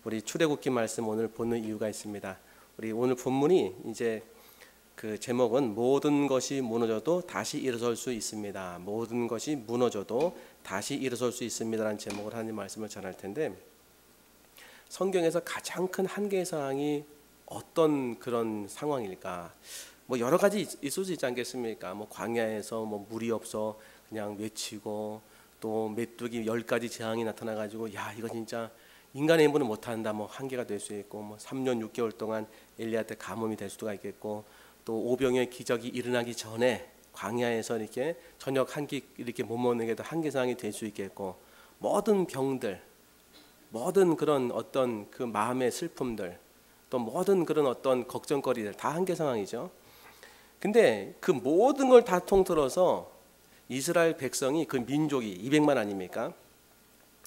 우리 출애굽기 말씀 오늘 보는 이유가 있습니다. 우리 오늘 본문이 이제 그 제목은 모든 것이 무너져도 다시 일어설 수 있습니다. 모든 것이 무너져도 다시 일어설 수 있습니다라는 제목을 하나님 말씀을 전할 텐데, 성경에서 가장 큰 한계 사항이 어떤 그런 상황일까? 뭐 여러 가지 있을 수 있지 않겠습니까? 뭐 광야에서 뭐 물이 없어 그냥 외치고, 또 메뚜기 10가지 재앙이 나타나 가지고 야 이거 진짜 인간의 힘으로는 못한다, 뭐 한계가 될 수 있고, 뭐 3년 6개월 동안 엘리야한테 가뭄이 될 수도 있겠고, 또 오병의 기적이 일어나기 전에 광야에서 이렇게 저녁 한 끼 이렇게 못 먹는 게 더 한계 사항이 될 수 있겠고, 모든 병들, 모든 그런 어떤 그 마음의 슬픔들, 또 모든 그런 어떤 걱정거리들 다 한계 상황이죠. 근데 그 모든 걸 다 통틀어서 이스라엘 백성이, 그 민족이 200만 아닙니까?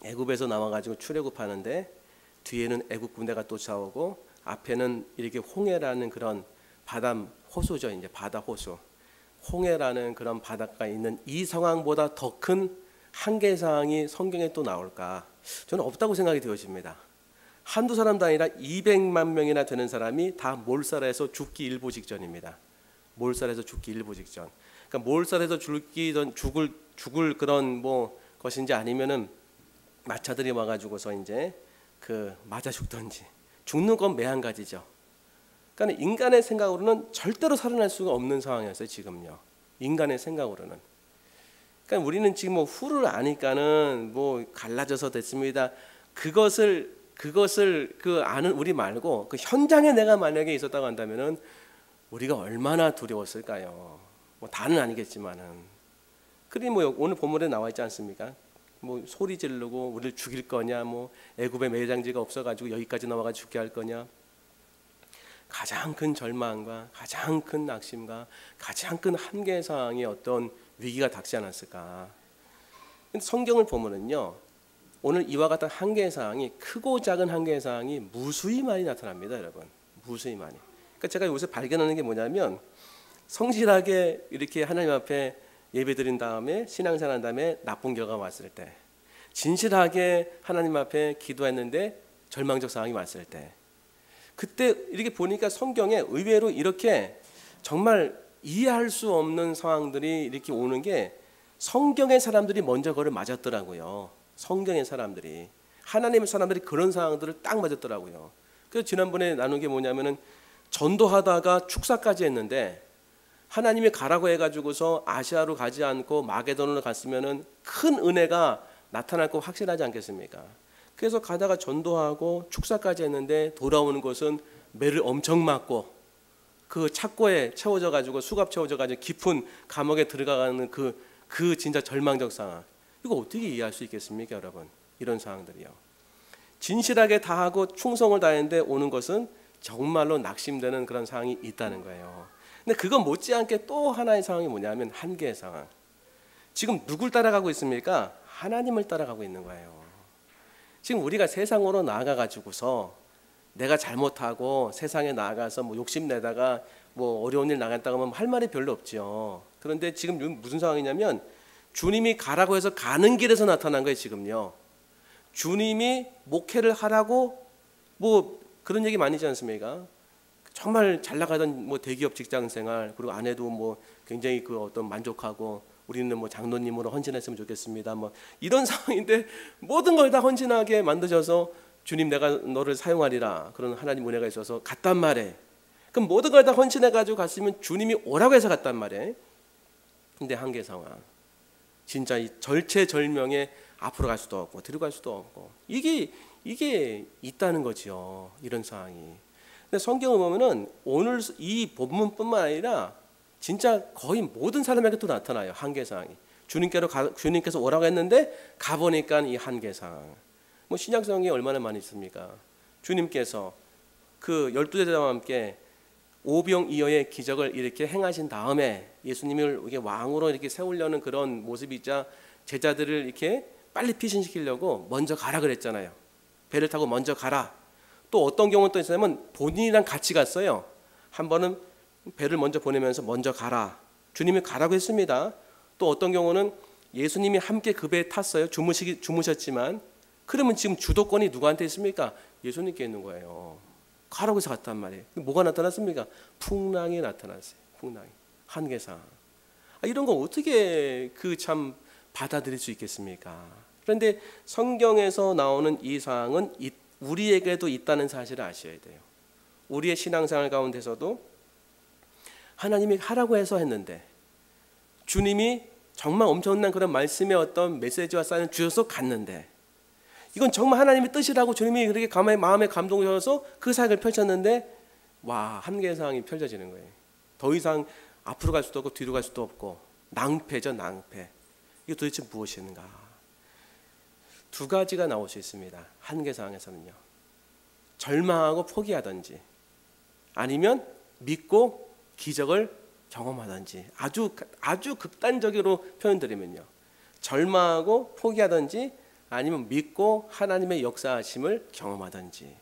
애굽에서 나와가지고 출애굽하는데 뒤에는 애굽 군대가 쫓아오고 앞에는 이렇게 홍해라는 그런 바다 호수죠. 이제 바다 호수, 홍해라는 그런 바닷가에 있는 이 상황보다 더 큰 한계 사항이 성경에 또 나올까? 저는 없다고 생각이 되어집니다. 한두 사람도 아니라 200만 명이나 되는 사람이 다 몰살해서 죽기 일보 직전입니다. 몰살해서 죽기 일보 직전. 그러니까 몰살해서 죽을 그런 뭐 것인지, 아니면은 마차들이 와가지고서 이제 그 맞아 죽던지, 죽는 건 매한 가지죠. 그러니까 인간의 생각으로는 절대로 살아날 수가 없는 상황이었어요. 지금요, 인간의 생각으로는. 그러니까 우리는 지금 뭐 후를 아니까는 뭐 갈라져서 됐습니다. 그것을 그 아는 우리 말고 그 현장에 내가 만약에 있었다고 한다면은 우리가 얼마나 두려웠을까요? 뭐 다는 아니겠지만은. 그러니 뭐 오늘 본문에 나와 있지 않습니까? 뭐 소리 지르고 우리를 죽일 거냐, 뭐 애굽에 매장지가 없어가지고 여기까지 나와가 죽게 할 거냐. 가장 큰 절망과 가장 큰 낙심과 가장 큰 한계 사항의 어떤 위기가 닥치지 않았을까. 성경을 보면은요, 오늘 이와 같은 한계 사항이, 크고 작은 한계 사항이 무수히 많이 나타납니다, 여러분. 무수히 많이. 그러니까 제가 요새 발견하는 게 뭐냐면, 성실하게 이렇게 하나님 앞에 예배드린 다음에 신앙생활한 다음에 나쁜 결과가 왔을 때, 진실하게 하나님 앞에 기도했는데 절망적 상황이 왔을 때, 그때 이렇게 보니까 성경에 의외로 이렇게 정말 이해할 수 없는 상황들이 이렇게 오는 게, 성경의 사람들이 먼저 그걸 맞았더라고요. 성경의 사람들이, 하나님의 사람들이 그런 상황들을 딱 맞았더라고요. 그래서 지난번에 나눈 게 뭐냐면은, 전도하다가 축사까지 했는데 하나님이 가라고 해가지고서 아시아로 가지 않고 마게도나로 갔으면은 큰 은혜가 나타날 거 확실하지 않겠습니까? 그래서 가다가 전도하고 축사까지 했는데 돌아오는 것은 매를 엄청 맞고 그 착고에 채워져 가지고, 수갑 채워져 가지고 깊은 감옥에 들어가는 그 진짜 절망적 상황. 이거 어떻게 이해할 수 있겠습니까, 여러분? 이런 상황들이요. 진실하게 다하고 충성을 다했는데 오는 것은 정말로 낙심되는 그런 상황이 있다는 거예요. 근데 그건 못지않게 또 하나의 상황이 뭐냐면 한계의 상황. 지금 누굴 따라가고 있습니까? 하나님을 따라가고 있는 거예요. 지금 우리가 세상으로 나아가가지고서 내가 잘못하고 세상에 나아가서 뭐 욕심내다가 뭐 어려운 일 나갔다고 하면 할 말이 별로 없죠. 그런데 지금 무슨 상황이냐면, 주님이 가라고 해서 가는 길에서 나타난 거예요. 지금요, 주님이 목회를 하라고 뭐 그런 얘기 많이 하지 않습니까? 정말 잘 나가던 뭐 대기업 직장 생활, 그리고 아내도 뭐 굉장히 그 어떤 만족하고, 우리는 뭐 장로님으로 헌신했으면 좋겠습니다, 뭐 이런 상황인데 모든 걸 다 헌신하게 만드셔서 주님 내가 너를 사용하리라, 그런 하나님 은혜가 있어서 갔단 말이에요. 그럼 모든 걸 다 헌신해 가지고 갔으면 주님이 오라고 해서 갔단 말이에요. 근데 한계 상황, 진짜 이 절체절명에 앞으로 갈 수도 없고 뒤로 갈 수도 없고, 이게 있다는 거죠, 이런 상황이. 근데 성경을 보면은 오늘 이 본문뿐만 아니라 진짜 거의 모든 사람에게 또 나타나요, 한계 상황이. 주님께서 오라고 했는데 가보니까 이 한계 상황. 뭐 신약성경에 얼마나 많이 있습니까? 주님께서 그 12제자와 함께 오병이어의 기적을 이렇게 행하신 다음에 예수님을 이렇게 왕으로 이렇게 세우려는 그런 모습이자, 제자들을 이렇게 빨리 피신시키려고 먼저 가라 그랬잖아요. 배를 타고 먼저 가라. 또 어떤 경우는 또 있으면 본인이랑 같이 갔어요. 한 번은 배를 먼저 보내면서 먼저 가라, 주님이 가라고 했습니다. 또 어떤 경우는 예수님이 함께 그 배에 탔어요. 주무셨지만 그러면 지금 주도권이 누구한테 있습니까? 예수님께 있는 거예요. 가라고 해서 갔단 말이에요. 뭐가 나타났습니까? 풍랑이 나타났어요. 풍랑이. 한계상. 이런 거 어떻게 그 참 받아들일 수 있겠습니까? 그런데 성경에서 나오는 이 사항은 우리에게도 있다는 사실을 아셔야 돼요. 우리의 신앙생활 가운데서도 하나님이 하라고 해서 했는데 주님이 정말 엄청난 그런 말씀의 어떤 메시지와 사인을 주셔서 갔는데 이건 정말 하나님의 뜻이라고 주님이 그렇게 마음에 감동하셔서 그 사역을 펼쳤는데 와, 한계 상황이 펼쳐지는 거예요. 더 이상 앞으로 갈 수도 없고 뒤로 갈 수도 없고 낭패죠, 낭패. 이게 도대체 무엇인가? 두 가지가 나올 수 있습니다. 한계 상황에서는요. 절망하고 포기하든지 아니면 믿고 기적을 경험하든지 아주 극단적으로 표현드리면요. 절망하고 포기하든지 아니면 믿고 하나님의 역사하심을 경험하든지.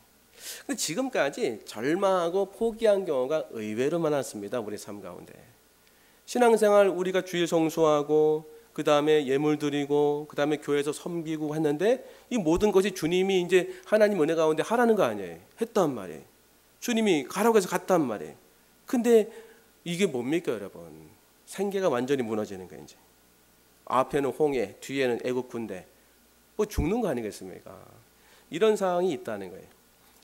근데 지금까지 절망하고 포기한 경우가 의외로 많았습니다. 우리 삶 가운데. 신앙생활 우리가 주일 성수하고 그 다음에 예물 드리고 그 다음에 교회에서 섬기고 했는데 이 모든 것이 주님이 이제 하나님 은혜 가운데 하라는 거 아니에요. 했단 말이에요. 주님이 가라고 해서 갔단 말이에요. 근데 이게 뭡니까 여러분? 생계가 완전히 무너지는 거예요. 이제 앞에는 홍해, 뒤에는 애국 군대, 뭐 죽는 거 아니겠습니까? 이런 상황이 있다는 거예요.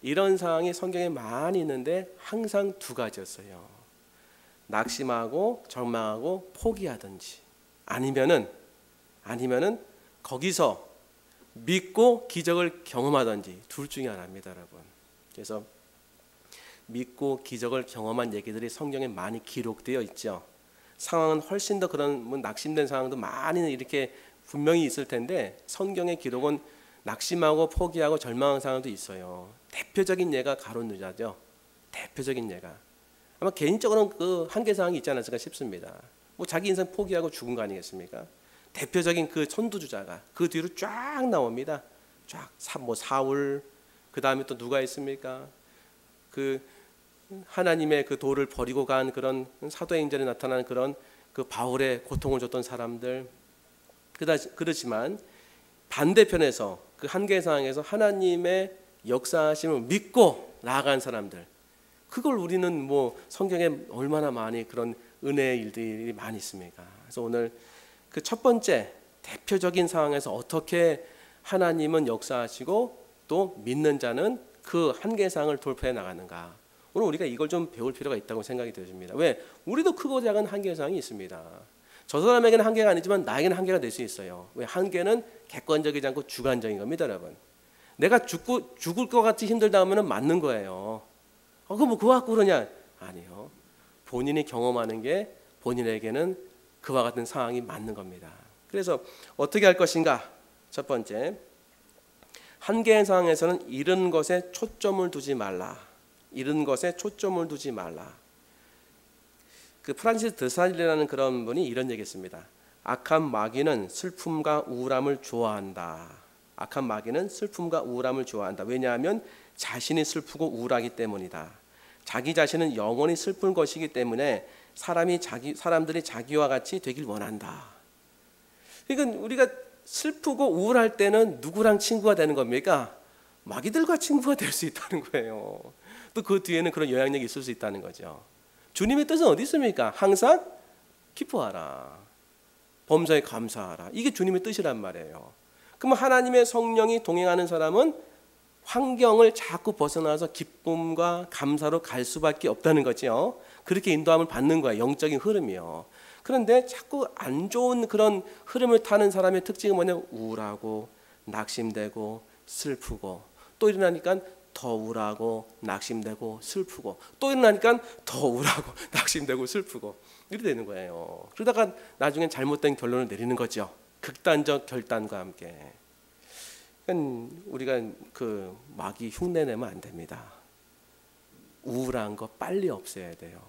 이런 상황이 성경에 많이 있는데 항상 두 가지였어요. 낙심하고 절망하고 포기하든지 아니면은 거기서 믿고 기적을 경험하든지 둘 중에 하나입니다, 여러분. 그래서 믿고 기적을 경험한 얘기들이 성경에 많이 기록되어 있죠. 상황은 훨씬 더 그런 뭐 낙심된 상황도 많이 이렇게 분명히 있을 텐데 성경의 기록은 낙심하고 포기하고 절망한 상황도 있어요. 대표적인 예가 가룟 유다죠. 대표적인 예가 아마 개인적으로는 그 한계 상황이 있지 않았을까 싶습니다. 뭐 자기 인생 포기하고 죽은 거 아니겠습니까? 대표적인 그 선두주자가 그 뒤로 쫙 나옵니다. 쫙 뭐 사울, 그 다음에 또 누가 있습니까? 그 하나님의 그 도를 버리고 간 그런 사도행전에 나타나는 그런 그 바울의 고통을 줬던 사람들. 그렇지만 반대편에서 그 한계 상황에서 하나님의 역사하심을 믿고 나아간 사람들, 그걸 우리는 뭐 성경에 얼마나 많이 그런 은혜의 일들이 많이 있습니까? 그래서 오늘 그 첫 번째 대표적인 상황에서 어떻게 하나님은 역사하시고 또 믿는 자는 그 한계 상황을 돌파해 나가는가, 오늘 우리가 이걸 좀 배울 필요가 있다고 생각이 되어집니다. 왜? 우리도 크고 작은 한계 상황이 있습니다. 저 사람에게는 한계가 아니지만 나에게는 한계가 될 수 있어요. 왜? 한계는 객관적이지 않고 주관적인 겁니다, 여러분. 내가 죽을 것 같이 힘들다 하면 맞는 거예요. 그거 뭐 그거 갖고 그러냐? 아니요. 본인이 경험하는 게 본인에게는 그와 같은 상황이 맞는 겁니다. 그래서 어떻게 할 것인가? 첫 번째, 한계의 상황에서는 이런 것에 초점을 두지 말라. 이런 것에 초점을 두지 말라. 그 프란시스 드살이라는 그런 분이 이런 얘기했습니다. 악한 마귀는 슬픔과 우울함을 좋아한다. 악한 마귀는 슬픔과 우울함을 좋아한다. 왜냐하면 자신이 슬프고 우울하기 때문이다. 자기 자신은 영원히 슬픈 것이기 때문에 사람들이 자기와 같이 되길 원한다. 그러니까 우리가 슬프고 우울할 때는 누구랑 친구가 되는 겁니까? 마귀들과 친구가 될 수 있다는 거예요. 또 그 뒤에는 그런 영향력이 있을 수 있다는 거죠. 주님의 뜻은 어디 있습니까? 항상 기뻐하라, 범사에 감사하라. 이게 주님의 뜻이란 말이에요. 그러면 하나님의 성령이 동행하는 사람은 환경을 자꾸 벗어나서 기쁨과 감사로 갈 수밖에 없다는 거죠. 그렇게 인도함을 받는 거예요. 영적인 흐름이요. 그런데 자꾸 안 좋은 그런 흐름을 타는 사람의 특징은 뭐냐면 우울하고 낙심되고 슬프고, 또 일어나니까 더 우울하고 낙심되고 슬프고, 또 일어나니까 더 우울하고 낙심되고 슬프고, 이렇게 되는 거예요. 그러다가 나중엔 잘못된 결론을 내리는 거죠. 극단적 결단과 함께. 그러니까 우리가 그 마귀 흉내내면 안 됩니다. 우울한 거 빨리 없애야 돼요.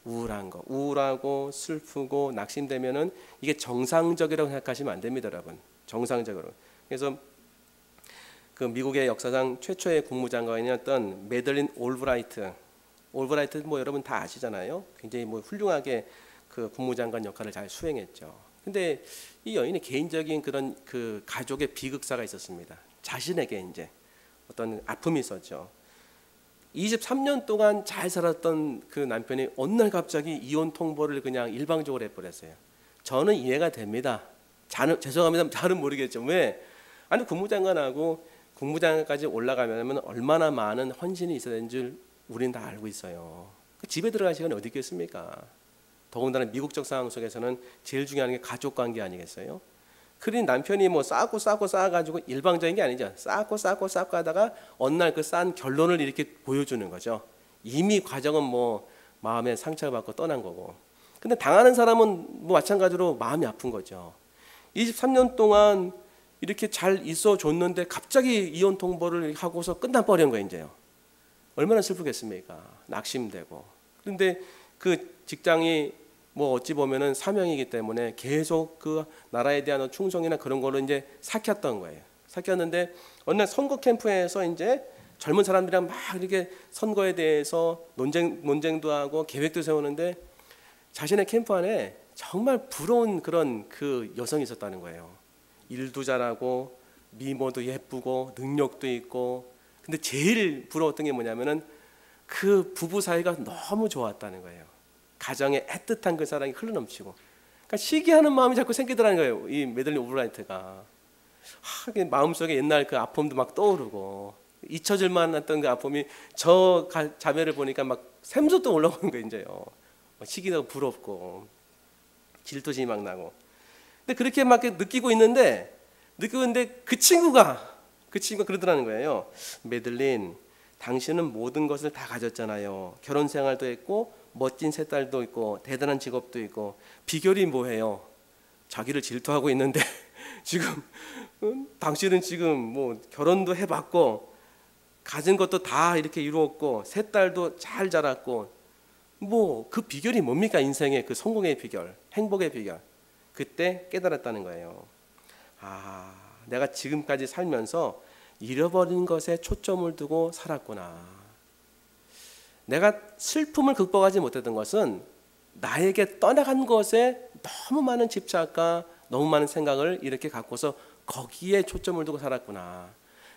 우울한 거, 우울하고 슬프고 낙심되면은 이게 정상적이라고 생각하시면 안 됩니다, 여러분. 정상적으로. 그래서 그 미국의 역사상 최초의 국무장관이었던 매들린 올브라이트 뭐 여러분 다 아시잖아요. 굉장히 뭐 훌륭하게 그 국무장관 역할을 잘 수행했죠. 근데 이 여인의 개인적인 그런 그 가족의 비극사가 있었습니다. 자신에게 이제 어떤 아픔이 있었죠. 23년 동안 잘 살았던 그 남편이 어느 날 갑자기 이혼 통보를 그냥 일방적으로 해버렸어요. 저는 이해가 됩니다. 죄송합니다. 잘은 모르겠죠. 왜? 아니 국무장관하고 국무장관까지 올라가면 얼마나 많은 헌신이 있어야 되는 줄 우리는 다 알고 있어요. 집에 들어갈 시간이 어디 있겠습니까? 더군다나 미국적 상황 속에서는 제일 중요한 게 가족 관계 아니겠어요? 그러니 남편이 뭐 쌓아가지고 일방적인 게 아니죠. 쌓고 하다가 어느 날 그 쌓은 결론을 이렇게 보여주는 거죠. 이미 과정은 뭐 마음에 상처를 받고 떠난 거고. 근데 당하는 사람은 뭐 마찬가지로 마음이 아픈 거죠. 23년 동안 이렇게 잘 있어 줬는데 갑자기 이혼 통보를 하고서 끝나버린 거예요, 이제요. 얼마나 슬프겠습니까? 낙심되고. 그런데 그 직장이 뭐 어찌 보면은 사명이기 때문에 계속 그 나라에 대한 충성이나 그런 거를 이제 삭혔던 거예요. 삭혔는데 어느 날 선거 캠프에서 이제 젊은 사람들이랑 막 이렇게 선거에 대해서 논쟁도 하고 계획도 세우는데 자신의 캠프 안에 정말 부러운 그런 그 여성이 있었다는 거예요. 일도 잘하고 미모도 예쁘고 능력도 있고. 근데 제일 부러웠던 게 뭐냐면은 그 부부 사이가 너무 좋았다는 거예요. 가정에 애틋한 그 사랑이 흘러넘치고. 그러니까 시기하는 마음이 자꾸 생기더라는 거예요. 이 메들린 오브라이트가 마음속에 옛날 그 아픔도 막 떠오르고 잊혀질 만했던 그 아픔이 저 자매를 보니까 막 샘솟도 올라오는 거예요. 이제요. 시기도 부럽고 질투심이 막 나고. 근데 그렇게 막 느끼고 있는데 그 친구가 그러더라는 거예요. 메들린, 당신은 모든 것을 다 가졌잖아요. 결혼 생활도 했고 멋진 세 딸도 있고 대단한 직업도 있고 비결이 뭐예요? 자기를 질투하고 있는데 지금 당신은 지금 뭐 결혼도 해봤고 가진 것도 다 이렇게 이루었고 세 딸도 잘 자랐고 뭐 그 비결이 뭡니까? 인생의 그 성공의 비결, 행복의 비결. 그때 깨달았다는 거예요. 내가 지금까지 살면서 잃어버린 것에 초점을 두고 살았구나. 내가 슬픔을 극복하지 못했던 것은 나에게 떠나간 것에 너무 많은 집착과 너무 많은 생각을 이렇게 갖고서 거기에 초점을 두고 살았구나.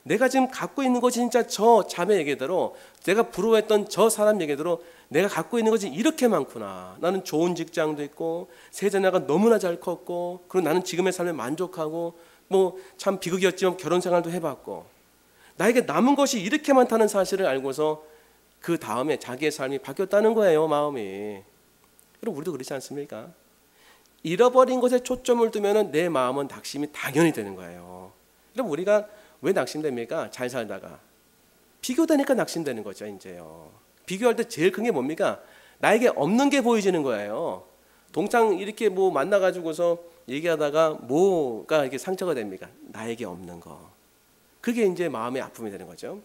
내가 지금 갖고 있는 것이 진짜 저 자매 얘기대로, 내가 부러워했던 저 사람 얘기대로 내가 갖고 있는 것이 이렇게 많구나. 나는 좋은 직장도 있고 세 자녀가 너무나 잘 컸고 그리고 나는 지금의 삶에 만족하고 뭐 참 비극이었지만 결혼 생활도 해봤고 나에게 남은 것이 이렇게 많다는 사실을 알고서 그 다음에 자기의 삶이 바뀌었다는 거예요. 마음이. 그럼 우리도 그렇지 않습니까? 잃어버린 것에 초점을 두면 내 마음은 낙심이 당연히 되는 거예요. 그럼 우리가 왜 낙심됩니까? 잘 살다가 비교되니까 낙심되는 거죠. 이제요. 비교할 때 제일 큰 게 뭡니까? 나에게 없는 게 보여지는 거예요. 동창 이렇게 뭐 만나가지고서 얘기하다가 뭐가 이렇게 상처가 됩니까? 나에게 없는 거. 그게 이제 마음의 아픔이 되는 거죠.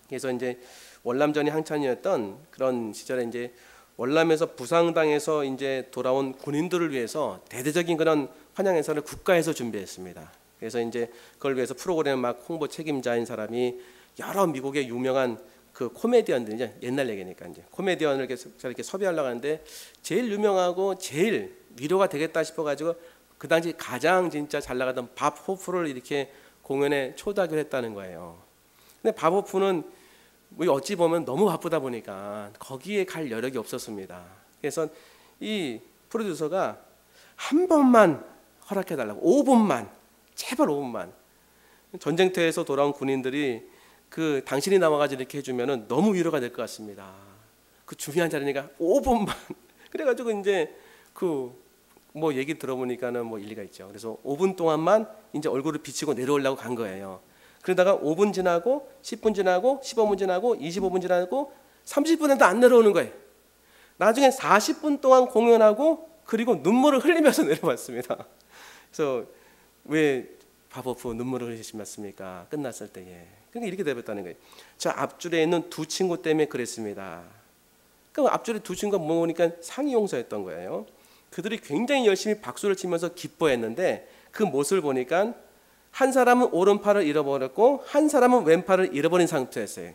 그래서 이제 월남전이 한창이었던 그런 시절에 이제 월남에서 부상당해서 이제 돌아온 군인들을 위해서 대대적인 그런 환영 행사를 국가에서 준비했습니다. 그래서 이제 그걸 위해서 프로그램 막 홍보 책임자인 사람이 여러 미국의 유명한 그 코미디언들, 이제 옛날 얘기니까 이제 코미디언을 이렇게 섭외하려고 하는데 제일 유명하고 제일 위로가 되겠다 싶어가지고 그 당시 가장 진짜 잘 나가던 밥 호프를 이렇게 공연에 초대하기로 했다는 거예요. 근데 밥 호프는 어찌 보면 너무 바쁘다 보니까 거기에 갈 여력이 없었습니다. 그래서 이 프로듀서가 한 번만 허락해달라고, 5분만, 제발 5분만. 전쟁터에서 돌아온 군인들이 그 당신이 나와가지고 이렇게 해주면은 너무 위로가 될 것 같습니다. 그 중요한 자리니까 5분만. 그래가지고 이제 그 뭐 얘기 들어보니까는 뭐 일리가 있죠. 그래서 5분 동안만 이제 얼굴을 비치고 내려오려고 간 거예요. 그러다가 5분 지나고 10분 지나고 15분 지나고 25분 지나고 30분에도 안 내려오는 거예요. 나중에 40분 동안 공연하고 그리고 눈물을 흘리면서 내려왔습니다. 그래서 왜 바보프 눈물을 흘리셨습니까? 끝났을 때에. 그러니까 이렇게 되었다는 거예요. 저 앞줄에 있는 두 친구 때문에 그랬습니다. 그 앞줄에 두 친구가 모으니까 상위 용사였던 거예요. 그들이 굉장히 열심히 박수를 치면서 기뻐했는데 그 모습을 보니까 한 사람은 오른팔을 잃어버렸고 한 사람은 왼팔을 잃어버린 상태였어요.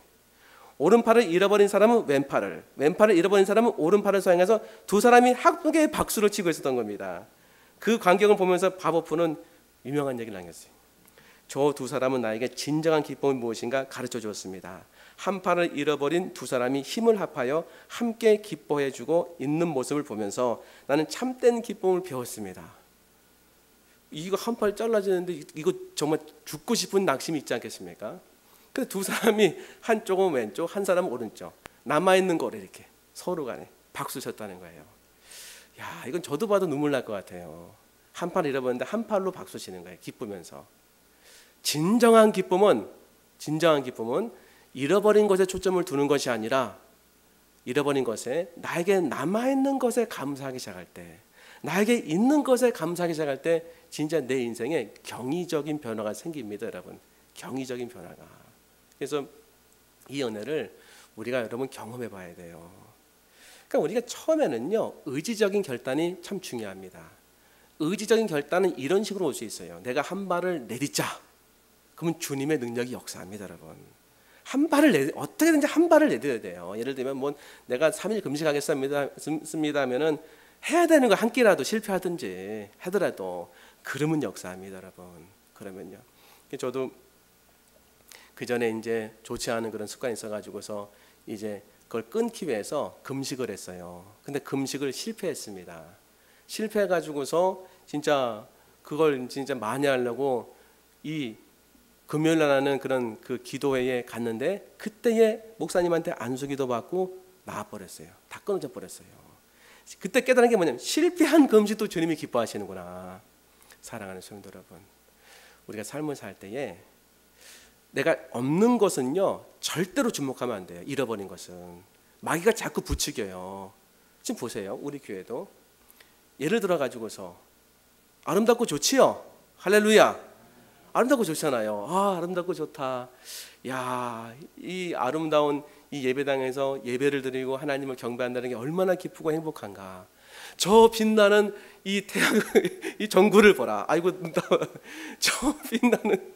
오른팔을 잃어버린 사람은 왼팔을 잃어버린 사람은 오른팔을 사용해서 두 사람이 함께 박수를 치고 있었던 겁니다. 그 광경을 보면서 바보프는 유명한 얘기를 남겼어요. 저 두 사람은 나에게 진정한 기쁨이 무엇인가 가르쳐 주었습니다. 한 팔을 잃어버린 두 사람이 힘을 합하여 함께 기뻐해주고 있는 모습을 보면서 나는 참된 기쁨을 배웠습니다. 이거 한 팔 잘라지는데 이거 정말 죽고 싶은 낙심이 있지 않겠습니까? 근데 두 사람이 한쪽은 왼쪽, 한 사람은 오른쪽, 남아있는 거를 이렇게 서로 간에 박수 쳤다는 거예요. 야, 이건 저도 봐도 눈물 날 것 같아요. 한 팔 잃어버렸는데 한 팔로 박수 치는 거예요. 기쁘면서. 진정한 기쁨은 잃어버린 것에 초점을 두는 것이 아니라 잃어버린 것에, 나에게 남아있는 것에 감사하기 시작할 때, 나에게 있는 것에 감사하기 시작할 때 진짜 내 인생에 경이적인 변화가 생깁니다. 여러분, 경이적인 변화가. 그래서 이 은혜를 우리가 여러분 경험해 봐야 돼요. 그러니까 우리가 처음에는요, 의지적인 결단이 참 중요합니다. 의지적인 결단은 이런 식으로 올 수 있어요. 내가 한 발을 내딛자. 그러면 주님의 능력이 역사합니다, 여러분. 어떻게든지 한 발을 내딛어야 돼요. 예를 들면 뭐 내가 3일 금식하겠습니다 하면은 해야 되는 거 한 끼라도 실패하든지 하더라도 그러면 역사합니다, 여러분. 그러면요. 저도 그 전에 이제 좋지 않은 그런 습관이 있어가지고서 이제 그걸 끊기 위해서 금식을 했어요. 근데 금식을 실패했습니다. 실패해가지고서 진짜 그걸 진짜 많이 하려고 이 금요일 날 하는 그런 그 기도회에 갔는데 그때에 목사님한테 안수기도 받고 나와버렸어요. 다 끊어져 버렸어요. 그때 깨달은 게 뭐냐면 실패한 금식도 주님이 기뻐하시는구나. 사랑하는 성도 여러분, 우리가 삶을 살 때에 내가 없는 것은요 절대로 주목하면 안 돼요. 잃어버린 것은 마귀가 자꾸 부추겨요. 지금 보세요. 우리 교회도 예를 들어 가지고서 아름답고 좋지요. 할렐루야. 아름답고 좋잖아요. 아, 아름답고 좋다. 야, 이 아름다운 이 예배당에서 예배를 드리고 하나님을 경배한다는 게 얼마나 기쁘고 행복한가. 저 빛나는 이 태양, 이 전구를 보라. 아이고, 저 빛나는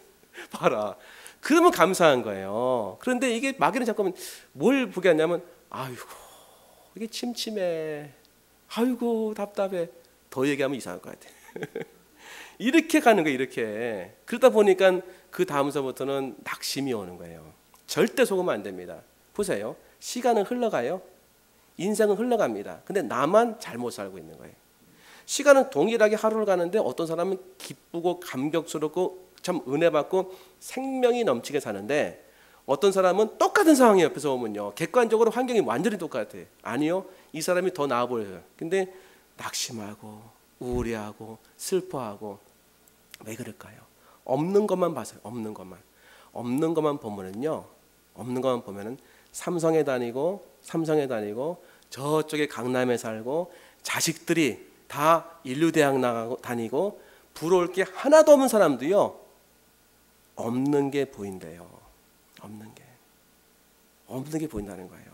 봐라. 그러면 감사한 거예요. 그런데 이게 마귀는 잠깐만 뭘 보게 하냐면, 아이고, 이게 침침해. 아이고, 답답해. 더 얘기하면 이상할 것 같아. 이렇게 가는 거예요. 이렇게. 그러다 보니까 그 다음서부터는 낙심이 오는 거예요. 절대 속으면 안 됩니다. 보세요. 시간은 흘러가요. 인생은 흘러갑니다. 근데 나만 잘못 살고 있는 거예요. 시간은 동일하게 하루를 가는데 어떤 사람은 기쁘고 감격스럽고 참 은혜 받고 생명이 넘치게 사는데 어떤 사람은 똑같은 상황이 옆에서 오면요, 객관적으로 환경이 완전히 똑같아요. 아니요, 이 사람이 더 나아 보여요. 근데 낙심하고 우울해하고 슬퍼하고. 왜 그럴까요? 없는 것만 봐서요. 없는 것만 보면은 삼성에 다니고 저쪽에 강남에 살고 자식들이 다 인류대학 나가고 다니고 부러울 게 하나도 없는 사람도요, 없는 게 보인대요. 없는 게 보인다는 거예요.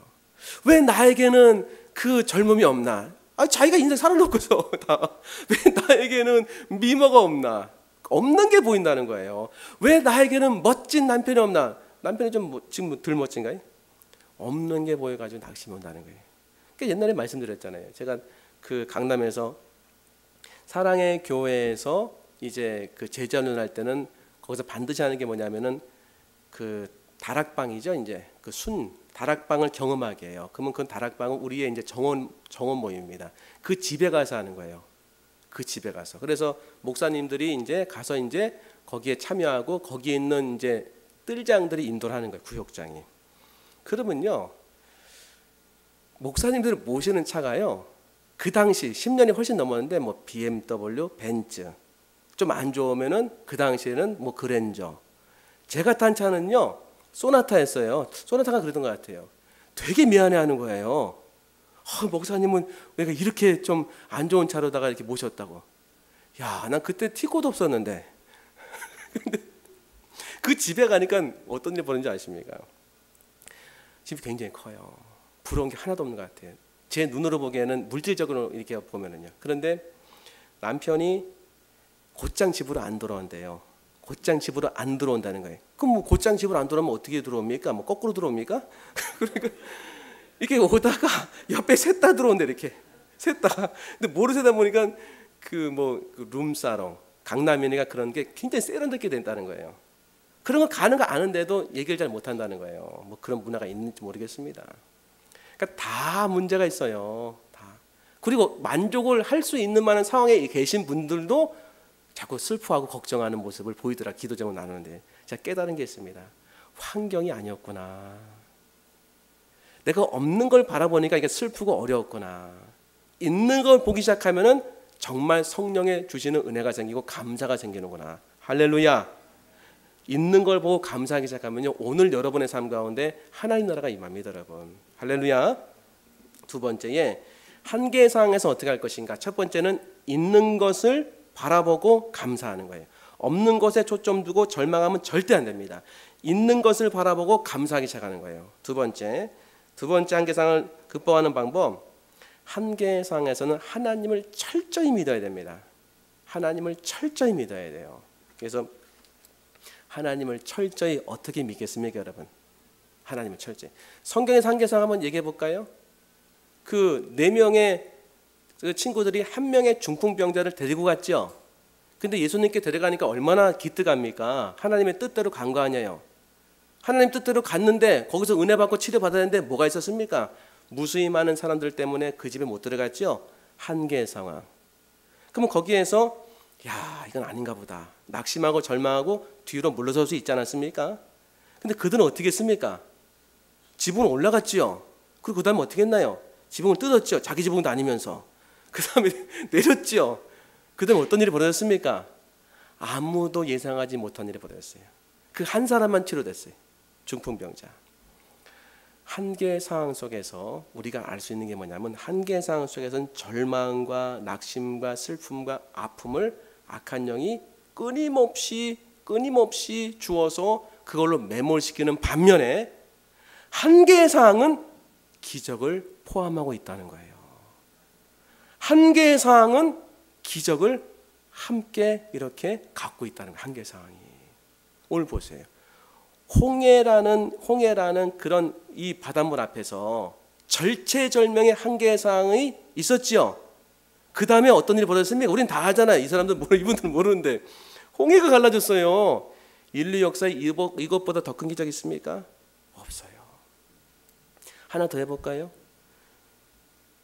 왜 나에게는 그 젊음이 없나? 자기가 인생 살아놓고서 왜 나에게는 미모가 없나? 없는 게 보인다는 거예요. 왜 나에게는 멋진 남편이 없나? 남편이 좀 지금 덜 멋진가요? 없는 게 보여가지고 낙심이 온다는 거예요. 그러니까 옛날에 말씀드렸잖아요. 제가 그 강남에서 사랑의 교회에서 이제 그 제자훈련 할 때는 거기서 반드시 하는 게 뭐냐면은 그 다락방이죠. 이제 그 다락방을 경험하게 해요. 그러면 그 다락방은 우리의 이제 정원 모임입니다. 그 집에 가서 하는 거예요. 그 집에 가서. 그래서 목사님들이 이제 가서 이제 거기에 참여하고 거기에 있는 이제 뜰장들이 인도를 하는 거예요. 구역장이. 그러면요, 목사님들을 모시는 차가요, 그 당시 10년이 훨씬 넘었는데 뭐 BMW, 벤츠, 좀 안 좋으면은 그 당시에는 뭐 그랜저. 제가 탄 차는요 소나타였어요. 소나타가 그랬던 것 같아요. 되게 미안해하는 거예요. 목사님은 내가 이렇게 좀 안 좋은 차로다가 이렇게 모셨다고. 야, 난 그때 티코도 없었는데. 근데 그 집에 가니까 어떤 일 보는지 아십니까? 집이 굉장히 커요. 부러운 게 하나도 없는 것 같아요. 제 눈으로 보기에는 물질적으로 이렇게 보면은요. 그런데 남편이 곧장 집으로 안 들어온대요. 곧장 집으로 안 들어온다는 거예요. 그럼 뭐 곧장 집으로 안 들어오면 어떻게 들어옵니까? 뭐 거꾸로 들어옵니까? 그러니까 이렇게 오다가 옆에 셋 다 들어온대. 이렇게 셋 다. 근데 모르세다 보니까 그 뭐 그 룸사롱, 강남이니까 그런 게 굉장히 세련되게 된다는 거예요. 그런 거 가는 거 아는데도 얘기를 잘 못한다는 거예요. 뭐 그런 문화가 있는지 모르겠습니다. 그러니까 다 문제가 있어요. 다. 그리고 만족을 할 수 있는 만한 상황에 계신 분들도 자꾸 슬퍼하고 걱정하는 모습을 보이더라. 기도 제목 나누는데 제가 깨달은 게 있습니다. 환경이 아니었구나. 내가 없는 걸 바라보니까 이게 슬프고 어려웠구나. 있는 걸 보기 시작하면은 정말 성령의 주시는 은혜가 생기고 감사가 생기는구나. 할렐루야. 있는 걸 보고 감사하기 시작하면요, 오늘 여러분의 삶 가운데 하나님 나라가 임합니다, 여러분. 할렐루야. 두 번째에 한계 상황에서 어떻게 할 것인가. 첫 번째는 있는 것을 바라보고 감사하는 거예요. 없는 것에 초점 두고 절망하면 절대 안 됩니다. 있는 것을 바라보고 감사하기 시작하는 거예요. 두 번째 한계상을 극복하는 방법, 한계상에서는 하나님을 철저히 믿어야 됩니다. 하나님을 철저히 믿어야 돼요. 그래서 하나님을 철저히 어떻게 믿겠습니까, 여러분? 하나님을 철저히. 성경에서 한계상 한번 얘기해 볼까요? 그 4명의 그 친구들이 한 명의 중풍병자를 데리고 갔죠. 근데 예수님께 데려가니까 얼마나 기특합니까? 하나님의 뜻대로 간 거 아니에요. 하나님 뜻대로 갔는데 거기서 은혜 받고 치료 받았는데 뭐가 있었습니까? 무수히 많은 사람들 때문에 그 집에 못 들어갔죠. 한계 상황. 그러면 거기에서 야, 이건 아닌가 보다. 낙심하고 절망하고 뒤로 물러설 수 있지 않았습니까? 근데 그들은 어떻게 했습니까? 지붕을 올라갔지요. 그리고 그 다음에 어떻게 했나요? 지붕을 뜯었죠. 자기 지붕도 아니면서. 그 다음에 내렸죠. 그 다음에 어떤 일이 벌어졌습니까? 아무도 예상하지 못한 일이 벌어졌어요. 그 한 사람만 치료됐어요. 중풍병자. 한계 상황 속에서 우리가 알 수 있는 게 뭐냐면, 한계 상황 속에서는 절망과 낙심과 슬픔과 아픔을 악한 영이 끊임없이 주어서 그걸로 매몰시키는 반면에, 한계 상황은 기적을 포함하고 있다는 거예요. 한계 상황은 기적을 함께 이렇게 갖고 있다는 거예요. 한계 상황이. 오늘 보세요. 홍해라는 그런 이 바닷물 앞에서 절체절명의 한계 상황이 있었지요. 그 다음에 어떤 일이 벌어졌습니까? 우린 다 알잖아요. 이 사람들 이분들은 모르는데 홍해가 갈라졌어요. 인류 역사에 이것보다 더 큰 기적이 있습니까? 없어요. 하나 더 해볼까요?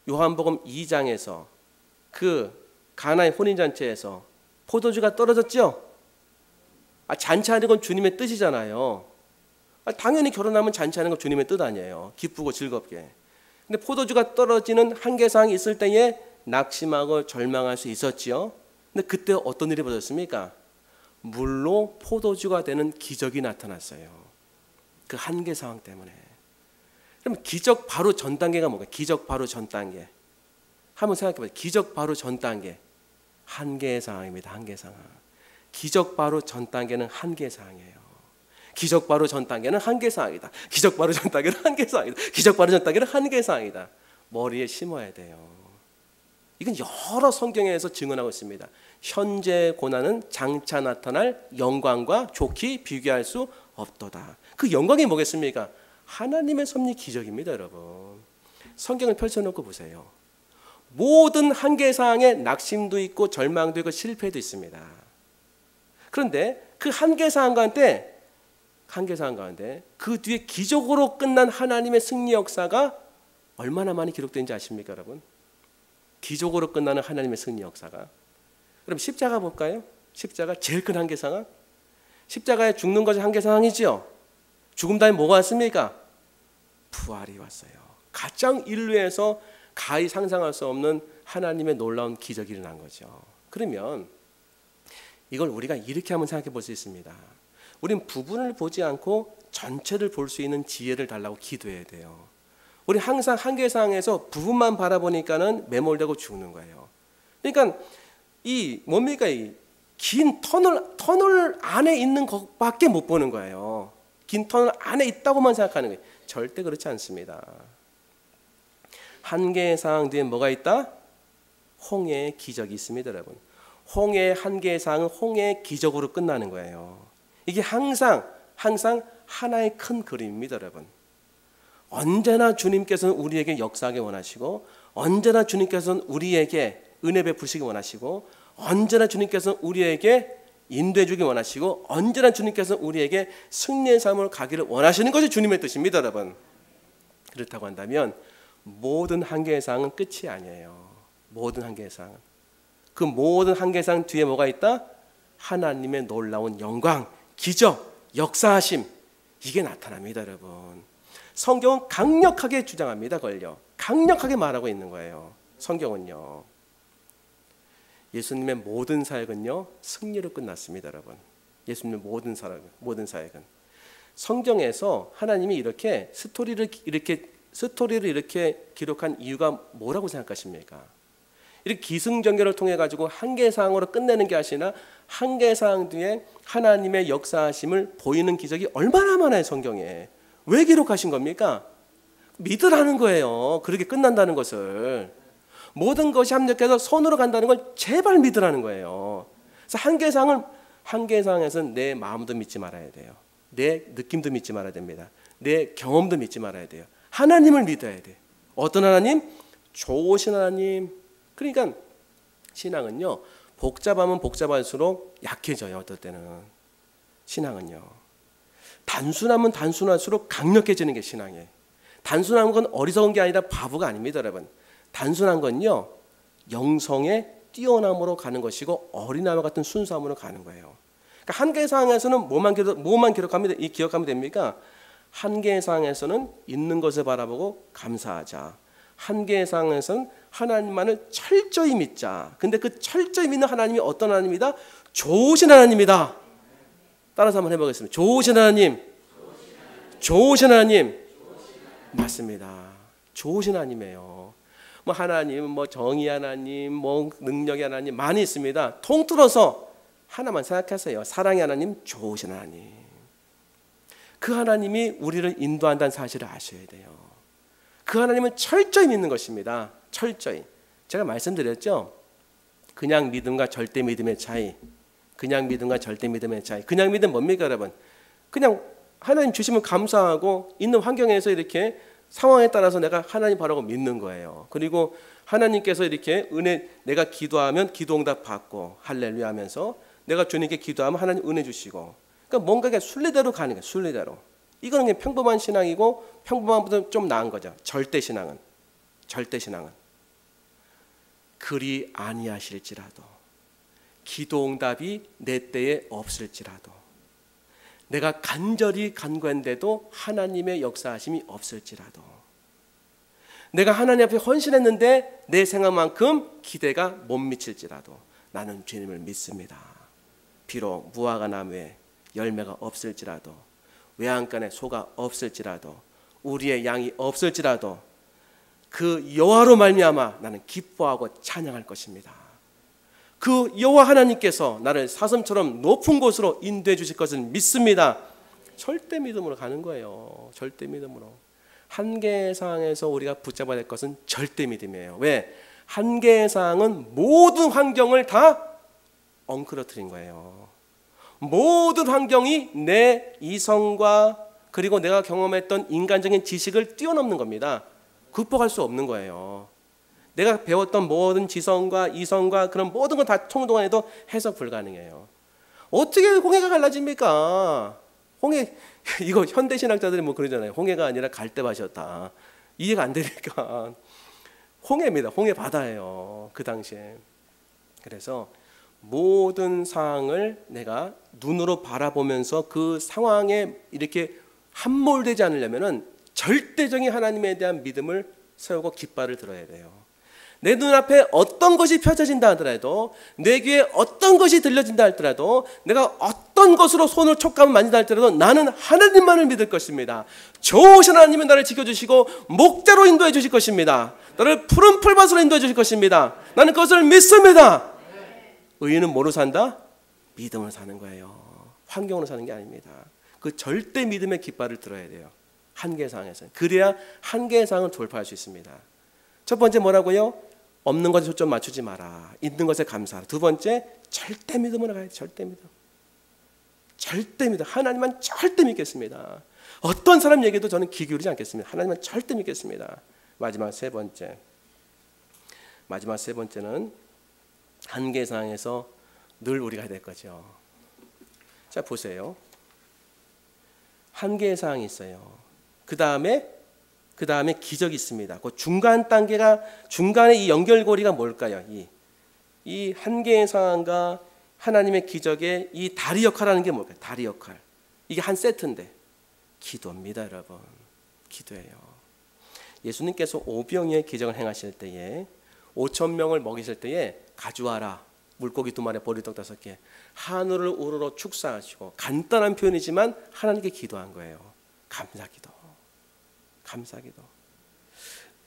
요한복음 2장에서 그 가나의 혼인잔치에서 포도주가 떨어졌죠? 잔치하는 건 주님의 뜻이잖아요. 당연히 결혼하면 잔치하는 건 주님의 뜻 아니에요. 기쁘고 즐겁게. 근데 포도주가 떨어지는 한계상이 있을 때에 낙심하고 절망할 수 있었지요. 근데 그때 어떤 일이 벌어졌습니까? 물로 포도주가 되는 기적이 나타났어요. 그 한계 상황 때문에. 그럼 기적 바로 전 단계가 뭔가요? 기적 바로 전 단계. 한번 생각해 보세요. 기적 바로 전 단계. 한계 상황입니다. 한계 상황. 기적 바로 전 단계는 한계 상황이에요. 기적 바로 전 단계는 한계 상황이다. 기적 바로 전 단계는 한계 상황이다. 기적 바로 전 단계는 한계 상황이다. 머리에 심어야 돼요. 이건 여러 성경에서 증언하고 있습니다. 현재 고난은 장차 나타날 영광과 좋게 비교할 수 없도다. 그 영광이 뭐겠습니까? 하나님의 섭리 기적입니다, 여러분. 성경을 펼쳐놓고 보세요. 모든 한계 상황에 낙심도 있고 절망도 있고 실패도 있습니다. 그런데 그 한계 상황 가운데 그 뒤에 기적으로 끝난 하나님의 승리 역사가 얼마나 많이 기록된지 아십니까, 여러분? 기적으로 끝나는 하나님의 승리 역사가. 그럼 십자가 볼까요? 십자가 제일 큰 한계 상황. 십자가에 죽는 것이 한계 상황이지요. 죽음 다음에 뭐가 왔습니까? 부활이 왔어요. 가장 인류에서 가히 상상할 수 없는 하나님의 놀라운 기적이 일어난 거죠. 그러면 이걸 우리가 이렇게 한번 생각해 볼 수 있습니다. 우린 부분을 보지 않고 전체를 볼 수 있는 지혜를 달라고 기도해야 돼요. 우리 항상 한계 상황에서 부분만 바라보니까는 매몰되고 죽는 거예요. 그러니까 이 긴 터널 안에 있는 것밖에 못 보는 거예요. 긴 터널 안에 있다고만 생각하는 거예요. 절대 그렇지 않습니다. 한계 상황 뒤에 뭐가 있다? 홍해의 기적이 있습니다, 여러분. 홍해의 한계 상황은 홍해의 기적으로 끝나는 거예요. 이게 항상 하나의 큰 그림입니다, 여러분. 언제나 주님께서는 우리에게 역사하기 원하시고, 언제나 주님께서는 우리에게 은혜 베푸시기 원하시고, 언제나 주님께서는 우리에게 인도해 주기 원하시고 언제나 주님께서 우리에게 승리의 삶을 가기를 원하시는 것이 주님의 뜻입니다, 여러분. 그렇다고 한다면 모든 한계의 상은 끝이 아니에요. 모든 한계의 상은. 그 모든 한계의 상 뒤에 뭐가 있다? 하나님의 놀라운 영광, 기적, 역사하심, 이게 나타납니다, 여러분. 성경은 강력하게 주장합니다. 그걸요. 강력하게 말하고 있는 거예요. 성경은요. 예수님의 모든 사역은요, 승리로 끝났습니다, 여러분. 예수님의 모든 사역은. 성경에서 하나님이 이렇게 스토리를 이렇게 기록한 이유가 뭐라고 생각하십니까? 이렇게 기승전결을 통해 가지고 한계사항으로 끝내는 게 아니라 한계사항 뒤에 하나님의 역사하심을 보이는 기적이 얼마나 많아요, 성경에. 왜 기록하신 겁니까? 믿으라는 거예요. 그렇게 끝난다는 것을. 모든 것이 합력해서 손으로 간다는 걸 제발 믿으라는 거예요. 그래서 한계사항에서는 내 마음도 믿지 말아야 돼요. 내 느낌도 믿지 말아야 됩니다. 내 경험도 믿지 말아야 돼요. 하나님을 믿어야 돼. 어떤 하나님? 좋으신 하나님. 그러니까 신앙은요, 복잡하면 복잡할수록 약해져요. 어떨 때는 신앙은요, 단순하면 단순할수록 강력해지는 게 신앙이에요. 단순한 건 어리석은 게 아니라 바보가 아닙니다, 여러분. 단순한 건요, 영성의 뛰어남으로 가는 것이고 어린아이와 같은 순수함으로 가는 거예요. 그러니까 한계사항에서는 뭐만 기억하면 됩니까? 한계사항에서는 있는 것을 바라보고 감사하자. 한계사항에서는 하나님만을 철저히 믿자. 근데 그 철저히 믿는 하나님이 어떤 하나님이다? 좋으신 하나님이다. 따라서 한번 해보겠습니다. 좋으신 하나님. 좋으신 하나님. 맞습니다. 좋으신 하나님이에요. 뭐 하나님, 뭐 정의 하나님, 뭐 능력의 하나님 많이 있습니다. 통틀어서 하나만 생각하세요. 사랑의 하나님, 좋으신 하나님. 그 하나님이 우리를 인도한다는 사실을 아셔야 돼요. 그 하나님은 철저히 믿는 것입니다. 철저히. 제가 말씀드렸죠. 그냥 믿음과 절대 믿음의 차이. 그냥 믿음과 절대 믿음의 차이. 그냥 믿음 뭡니까, 여러분? 그냥 하나님 주시면 감사하고 있는 환경에서 이렇게 상황에 따라서 내가 하나님 바라고 믿는 거예요. 그리고 하나님께서 이렇게 은혜, 내가 기도하면 기도응답 받고 할렐루야 하면서 내가 주님께 기도하면 하나님 은혜 주시고, 그러니까 뭔가 순리대로 가는 거예요. 순리대로. 이거는 그냥 평범한 신앙이고 평범한보다 좀 나은 거죠. 절대 신앙은 그리 아니하실지라도, 기도응답이 내 때에 없을지라도, 내가 간절히 간구한데도 하나님의 역사하심이 없을지라도, 내가 하나님 앞에 헌신했는데 내 생각만큼 기대가 못 미칠지라도 나는 주님을 믿습니다. 비록 무화과 나무에 열매가 없을지라도, 외양간에 소가 없을지라도, 우리의 양이 없을지라도 그 여호와로 말미암아 나는 기뻐하고 찬양할 것입니다. 그 여호와 하나님께서 나를 사슴처럼 높은 곳으로 인도해 주실 것을 믿습니다. 절대 믿음으로 가는 거예요. 절대 믿음으로. 한계의 상황에서 우리가 붙잡아야 될 것은 절대 믿음이에요. 왜? 한계의 상황은 모든 환경을 다 엉클어뜨린 거예요. 모든 환경이 내 이성과 그리고 내가 경험했던 인간적인 지식을 뛰어넘는 겁니다. 극복할 수 없는 거예요. 내가 배웠던 모든 지성과 이성과 그런 모든 건 다 총동원해도 해석 불가능해요. 어떻게 홍해가 갈라집니까? 홍해, 이거 현대신학자들이 뭐 그러잖아요. 홍해가 아니라 갈대밭이었다. 이해가 안 되니까. 홍해입니다. 홍해 바다예요. 그 당시에. 그래서 모든 상황을 내가 눈으로 바라보면서 그 상황에 이렇게 함몰되지 않으려면은 절대적인 하나님에 대한 믿음을 세우고 깃발을 들어야 돼요. 내 눈앞에 어떤 것이 펼쳐진다 하더라도, 내 귀에 어떤 것이 들려진다 할지라도, 내가 어떤 것으로 손을 촉감을 만진다 할지라도 나는 하나님만을 믿을 것입니다. 좋으신 하나님은 나를 지켜주시고 목자로 인도해 주실 것입니다. 나를 푸른 풀밭으로 인도해 주실 것입니다. 나는 그것을 믿습니다. 의인은 뭐로 산다? 믿음으로 사는 거예요. 환경으로 사는 게 아닙니다. 그 절대 믿음의 깃발을 들어야 돼요. 한계 상황에서. 그래야 한계 상황을 돌파할 수 있습니다. 첫 번째 뭐라고요? 없는 것에 초점 맞추지 마라. 있는 것에 감사하라. 두 번째, 절대 믿음으로 가야 돼. 절대 믿음. 절대 믿음. 하나님만 절대 믿겠습니다. 어떤 사람 얘기도 저는 귀 기울이지 않겠습니다. 하나님만 절대 믿겠습니다. 마지막 세 번째는 한계 상황에서 늘 우리가 해야 될 거죠. 자, 보세요. 한 개의 사항이 있어요. 그 다음에 기적이 있습니다. 그 중간 단계가, 중간에 이 연결고리가 뭘까요? 이 한 개의 상황과 하나님의 기적의 이 다리 역할하는 게 뭘까요? 다리 역할. 이게 한 세트인데 기도입니다, 여러분. 기도예요. 예수님께서 오병이어의 기적을 행하실 때에 5천 명을 먹이실 때에 가져와라. 물고기 2마리, 보리떡 5개. 하늘을 우러러 축사하시고, 간단한 표현이지만 하나님께 기도한 거예요. 감사기도. 감사기도.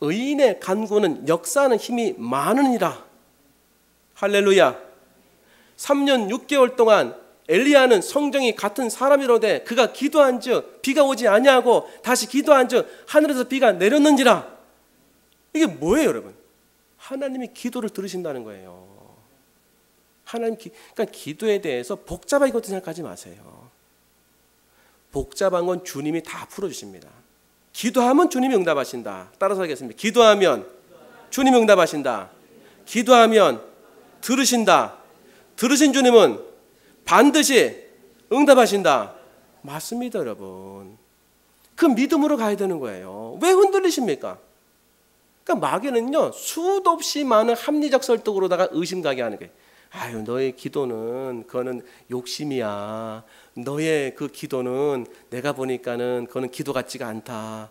의인의 간구는 역사하는 힘이 많으니라. 할렐루야. 3년 6개월 동안 엘리야는 성정이 같은 사람이로되 그가 기도한즉 비가 오지 아니하고 다시 기도한즉 하늘에서 비가 내렸는지라. 이게 뭐예요, 여러분? 하나님이 기도를 들으신다는 거예요. 그러니까 기도에 대해서 복잡하게 그것도 생각하지 마세요. 복잡한 건 주님이 다 풀어주십니다. 기도하면 주님이 응답하신다. 따라서 하겠습니다. 기도하면 주님이 응답하신다. 기도하면 들으신다. 들으신 주님은 반드시 응답하신다. 맞습니다, 여러분. 그 믿음으로 가야 되는 거예요. 왜 흔들리십니까? 그러니까 마귀는요, 수도 없이 많은 합리적 설득으로다가 의심 가게 하는 거예요. 아유, 너의 기도는 그거는 욕심이야. 너의 그 기도는 내가 보니까는 그거는 기도 같지가 않다.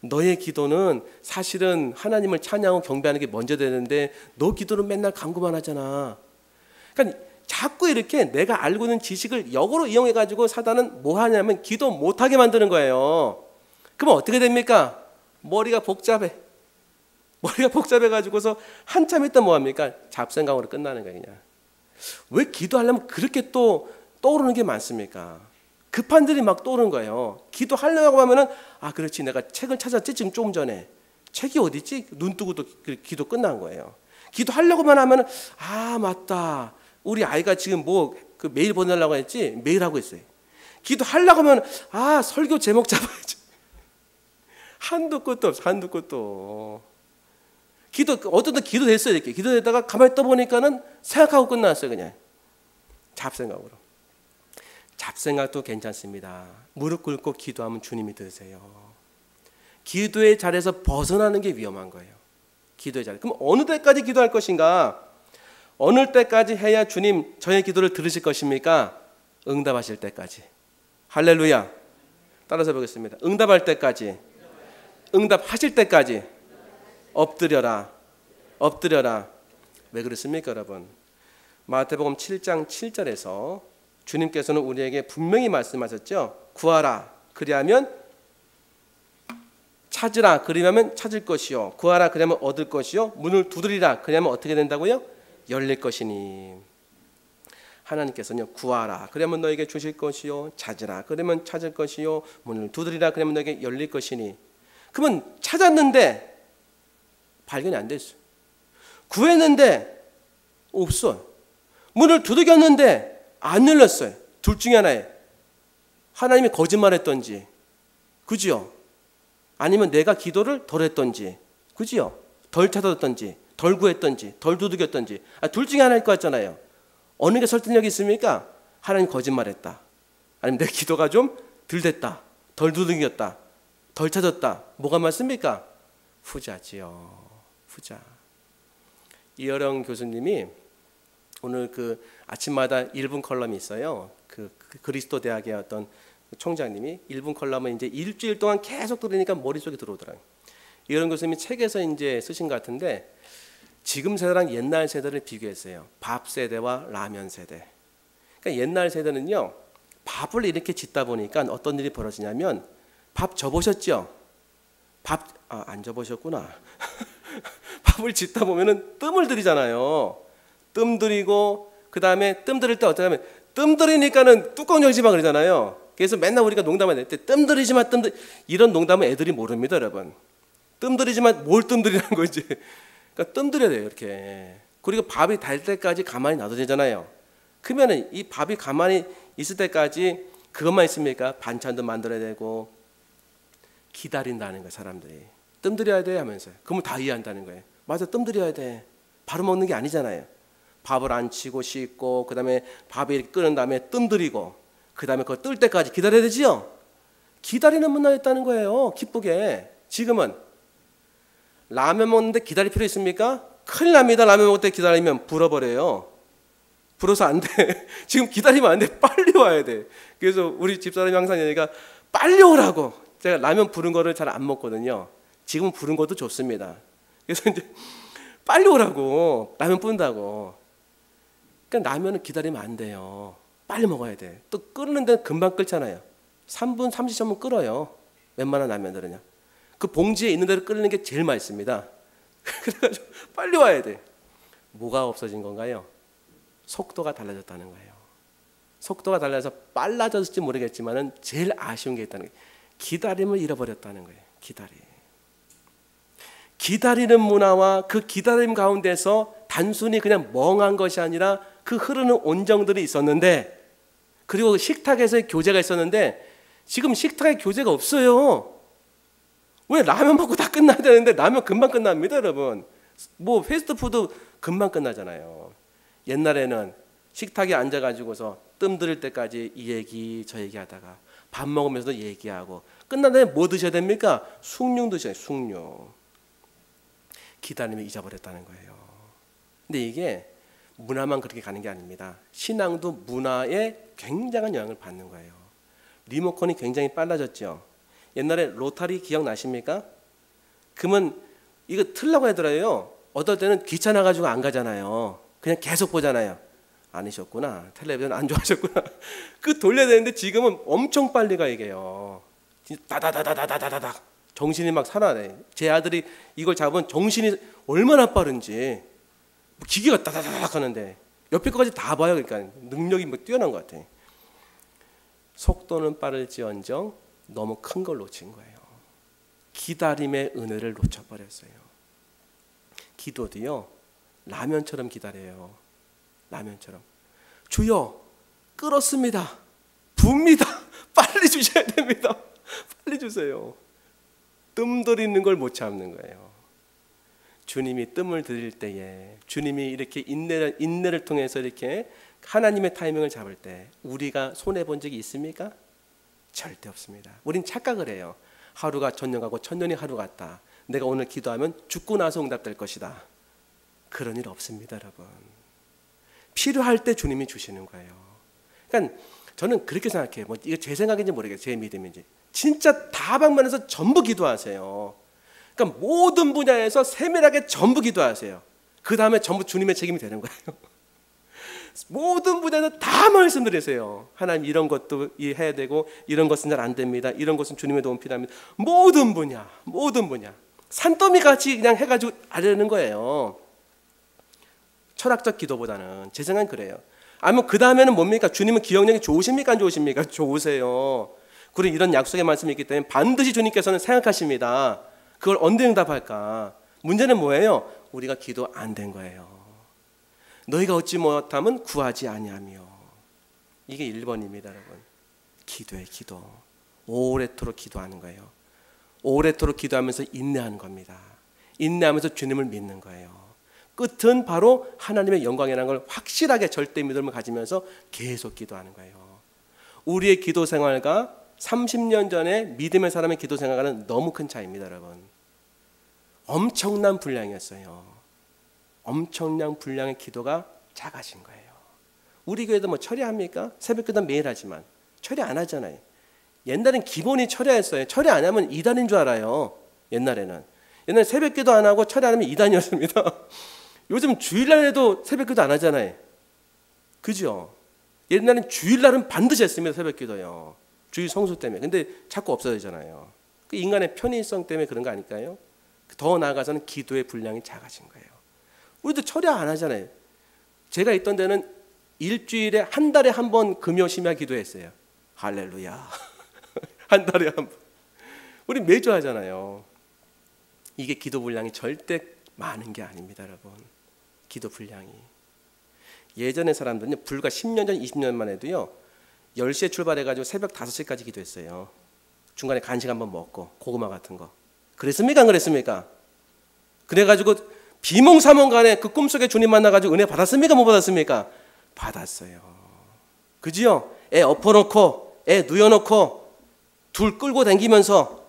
너의 기도는 사실은 하나님을 찬양하고 경배하는 게 먼저 되는데 너 기도는 맨날 간구만 하잖아. 그러니까 자꾸 이렇게 내가 알고 있는 지식을 역으로 이용해가지고 사단은 뭐 하냐면 기도 못하게 만드는 거예요. 그러면 어떻게 됩니까? 머리가 복잡해. 머리가 복잡해가지고서 한참 있다 뭐합니까? 잡생각으로 끝나는 거예요. 그냥. 왜 기도하려면 그렇게 또 떠오르는 게 많습니까? 급한 일이 막 떠오르는 거예요. 기도하려고 하면은 아 그렇지, 내가 책을 찾았지 지금 조금 전에. 책이 어디 있지? 눈 뜨고도 기도 끝난 거예요. 기도하려고만 하면은 아 맞다, 우리 아이가 지금 뭐 그 메일 보내려고 했지, 메일 하고 있어요. 기도하려고 하면 아 설교 제목 잡아야지. 한도 끝도 없어, 한도 끝도. 어떤 때 기도됐어요. 이렇게 기도되다가 가만히 떠보니까는 생각하고 끝났어요. 그냥 잡생각으로. 잡생각도 괜찮습니다. 무릎 꿇고 기도하면 주님이 들으세요. 기도의 자리에서 벗어나는 게 위험한 거예요. 기도의 자리. 그럼 어느 때까지 기도할 것인가? 어느 때까지 해야 주님 저의 기도를 들으실 것입니까? 응답하실 때까지. 할렐루야. 따라서 보겠습니다. 응답할 때까지. 응답하실 때까지. 엎드려라. 엎드려라. 왜 그렇습니까, 여러분? 마태복음 7장 7절에서 주님께서는 우리에게 분명히 말씀하셨죠. 구하라. 그리하면 찾으라. 그리하면 찾을 것이요. 구하라. 그리하면 얻을 것이요. 문을 두드리라. 그리하면 어떻게 된다고요? 열릴 것이니. 하나님께서는 구하라. 그러면 너에게 주실 것이요. 찾으라. 그러면 찾을 것이요. 문을 두드리라. 그러면 너에게 열릴 것이니. 그러면 찾았는데 발견이 안 됐어요. 구했는데 없어요. 문을 두들겼는데 안 열렸어요. 둘 중에 하나에 하나님이 거짓말했던지, 그지요? 아니면 내가 기도를 덜 했던지, 그지요? 덜 찾았던지, 덜 구했던지, 덜 두들겼던지. 둘 중에 하나일 것 같잖아요. 어느 게 설득력이 있습니까? 하나님 거짓말했다. 아니면 내 기도가 좀 덜 됐다, 덜 두들겼다, 덜 찾았다. 뭐가 맞습니까? 후자지요. 후자. 이어령 교수님이 오늘 그 아침마다 1분 컬럼이 있어요. 그 그리스도 대학의 어떤 총장님이 1분 컬럼을 이제 일주일 동안 계속 들으니까 머릿속에 들어오더라고요. 이어령 교수님이 책에서 이제 쓰신 것 같은데 지금 세대랑 옛날 세대를 비교했어요. 밥 세대와 라면 세대. 그러니까 옛날 세대는요, 밥을 이렇게 짓다 보니까 어떤 일이 벌어지냐면, 밥 져보셨죠? 안 져보셨구나. 밥을 짓다 보면은 뜸을 들이잖아요. 뜸 들이고, 그 다음에 뜸 들일 때 어떻게 하면, 뜸 들이니까는 뚜껑 열지 마 그러잖아요. 그래서 맨날 우리가 농담을 할 때 뜸 들이지 마, 이런 농담은 애들이 모릅니다, 여러분. 뜸 들이지 마, 뭘 뜸 들이라는 거지. 그러니까 뜸 들여야 돼요, 이렇게. 그리고 밥이 달 때까지 가만히 놔둬야 되잖아요. 그러면은 이 밥이 가만히 있을 때까지 그것만 있습니까? 반찬도 만들어야 되고, 기다린다는 거예요, 사람들이. 뜸 들여야 돼 하면서요. 그러면 다 이해한다는 거예요. 맞아, 뜸 들여야 돼. 바로 먹는 게 아니잖아요. 밥을 안 치고 씻고, 그 다음에 밥이 이렇게 끓은 다음에 뜸 들이고, 그 다음에 그거 뜰 때까지 기다려야 되지요. 기다리는 문화였다는 거예요. 기쁘게. 지금은 라면 먹는데 기다릴 필요 있습니까? 큰일 납니다. 라면 먹을 때 기다리면 불어버려요. 불어서 안 돼. 지금 기다리면 안 돼. 빨리 와야 돼. 그래서 우리 집사람이 항상 얘기가 빨리 오라고. 제가 라면 부른 거를 잘 안 먹거든요. 지금 부른 것도 좋습니다. 그래서 이제 빨리 오라고. 라면 뿐다고. 그러니까 라면은 기다리면 안 돼요. 빨리 먹어야 돼. 또 끓는 데는 금방 끓잖아요. 3분 30초면 끓어요. 웬만한 라면들은요. 그 봉지에 있는 대로 끓이는 게 제일 맛있습니다. 그래가지고 빨리 와야 돼. 뭐가 없어진 건가요? 속도가 달라졌다는 거예요. 속도가 달라서 빨라졌을지 모르겠지만은 제일 아쉬운 게 있다는 거예요. 기다림을 잃어버렸다는 거예요. 기다리는 문화와 그 기다림 가운데서 단순히 그냥 멍한 것이 아니라 그 흐르는 온정들이 있었는데, 그리고 식탁에서의 교제가 있었는데 지금 식탁에 교제가 없어요. 왜? 라면 먹고 다 끝나야 되는데 라면 금방 끝납니다, 여러분. 뭐 패스트푸드 금방 끝나잖아요. 옛날에는 식탁에 앉아가지고서 뜸 들일 때까지 이 얘기 저 얘기하다가 밥 먹으면서도 얘기하고 끝난 다음에 뭐 드셔야 됩니까? 숭늉 드셔야 돼요. 숭늉. 기다림을 잊어버렸다는 거예요. 근데 이게 문화만 그렇게 가는 게 아닙니다. 신앙도 문화에 굉장한 영향을 받는 거예요. 리모컨이 굉장히 빨라졌죠. 옛날에 로타리 기억나십니까? 그러면 이거 틀라고 하더라고요. 어떨 때는 귀찮아가지고 안 가잖아요. 그냥 계속 보잖아요. 아니셨구나. 텔레비전 안 좋아하셨구나. 그 돌려야 되는데 지금은 엄청 빨리 가 이게요. 다다다다다다다다 정신이 막 살아내. 제 아들이 이걸 잡으면 정신이 얼마나 빠른지. 기계가 다다다닥 하는데 옆에 것까지 다 봐요. 그러니까 능력이 뭐 뛰어난 것 같아. 속도는 빠를지언정 너무 큰 걸 놓친 거예요. 기다림의 은혜를 놓쳐버렸어요. 기도도요, 라면처럼 기다려요. 라면처럼. 주여, 끓었습니다. 붑니다. 빨리 주셔야 됩니다. 빨리 주세요. 뜸 들이는 걸 못 참는 거예요. 주님이 뜸을 들일 때에, 주님이 이렇게 인내를 통해서 이렇게 하나님의 타이밍을 잡을 때 우리가 손해본 적이 있습니까? 절대 없습니다. 우린 착각을 해요. 하루가 천년가고 천년이 하루 같다. 내가 오늘 기도하면 죽고 나서 응답될 것이다. 그런 일 없습니다, 여러분. 필요할 때 주님이 주시는 거예요. 그러니까 저는 그렇게 생각해요. 뭐 이거 제 생각인지 모르겠어요. 제 믿음인지. 진짜 다방면에서 전부 기도하세요. 그러니까 모든 분야에서 세밀하게 전부 기도하세요. 그 다음에 전부 주님의 책임이 되는 거예요. 모든 분야에서 다 말씀드리세요. 하나님 이런 것도 해야 되고 이런 것은 잘 안 됩니다. 이런 것은 주님의 도움 필요합니다. 모든 분야. 산더미 같이 그냥 해가지고 하려는 거예요. 철학적 기도보다는. 제 생각은 그래요. 아니면 그 다음에는 뭡니까? 주님은 기억력이 좋으십니까? 안 좋으십니까? 좋으세요. 그리고 이런 약속의 말씀이 있기 때문에 반드시 주님께서는 생각하십니다. 그걸 언제 응답할까? 문제는 뭐예요? 우리가 기도 안 된 거예요. 너희가 얻지 못하면 구하지 아니하며. 이게 1번입니다, 여러분. 기도의 기도. 오래도록 기도하는 거예요. 오래도록 기도하면서 인내하는 겁니다. 인내하면서 주님을 믿는 거예요. 끝은 바로 하나님의 영광이라는 걸 확실하게 절대 믿음을 가지면서 계속 기도하는 거예요. 우리의 기도 생활과 30년 전에 믿음의 사람의 기도 생활과는 너무 큰 차이입니다, 여러분. 엄청난 분량이었어요. 엄청난 분량의 기도가 작아진 거예요. 우리 교회도 뭐 철야합니까? 새벽기도 매일 하지만 철야 안 하잖아요. 옛날엔 기본이 철야였어요. 철야 안 하면 이단인 줄 알아요. 옛날에 새벽기도 안 하고 철야 안 하면 이단이었습니다. 요즘 주일날에도 새벽기도 안 하잖아요. 그죠? 옛날엔 주일날은 반드시 했습니다. 새벽기도요. 주일 성수 때문에. 근데 자꾸 없어지잖아요. 그 인간의 편의성 때문에 그런 거 아닐까요? 더 나아가서는 기도의 분량이 작아진 거예요. 우리도 철야 안 하잖아요. 제가 있던 데는 일주일에 한 달에 한 번 금요 심야 기도했어요. 할렐루야. 한 달에 한 번. 우리 매주 하잖아요. 이게 기도 분량이 절대 많은 게 아닙니다, 여러분. 기도 분량이. 예전의 사람들은 불과 10년 전, 20년만 해도요. 10시에 출발해가지고 새벽 5시까지 기도했어요. 중간에 간식 한번 먹고 고구마 같은 거. 그랬습니까? 안 그랬습니까? 그래가지고 비몽사몽간에 그 꿈속에 주님 만나가지고 은혜 받았습니까? 못 받았습니까? 받았어요. 그지요? 애 엎어놓고 애 누워놓고 둘 끌고 다니면서